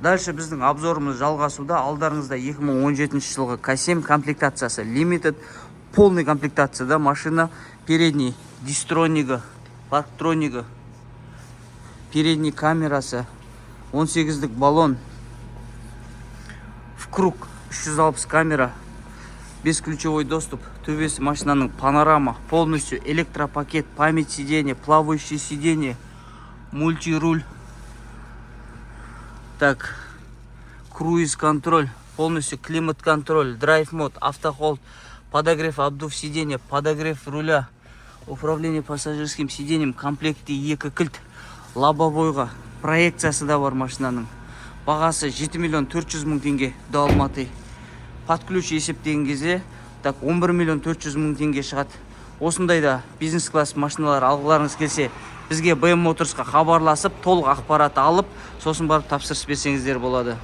Дальше біздің обзорымыз жалғасуда. Алдарыңызда 2017 жылғы К7 комплектациясы. Limited полный комплектацияда машина. Передний дистронигі, парктронигі, передний камерасы, 18-дік баллон, в круг 360 камера, бесключевой доступ, төбесі машинаның панорама, полностью электропакет, память сиденья, плавающее сиденье, мультируль, так, круиз-контроль, полностью климат-контроль, драйв-мод, автохолд, подогрев, обдув сиденья, подогрев руля, управление пассажирским сиденьем, комплекте 2 кілт, лобовойға проекциясы да бар машинаның. Бағасы 7 миллион 400 мың теңге до Алматы. Под ключ есептеген кезде так 11 миллион 400 мың теңге шығады. Осындайда бизнес-класс машиналар алғыларыңыз келсе, бізге BM Motorsқа хабарласып, толық ақпарат алып, сосын барып тапсырыс берсеңіздер болады.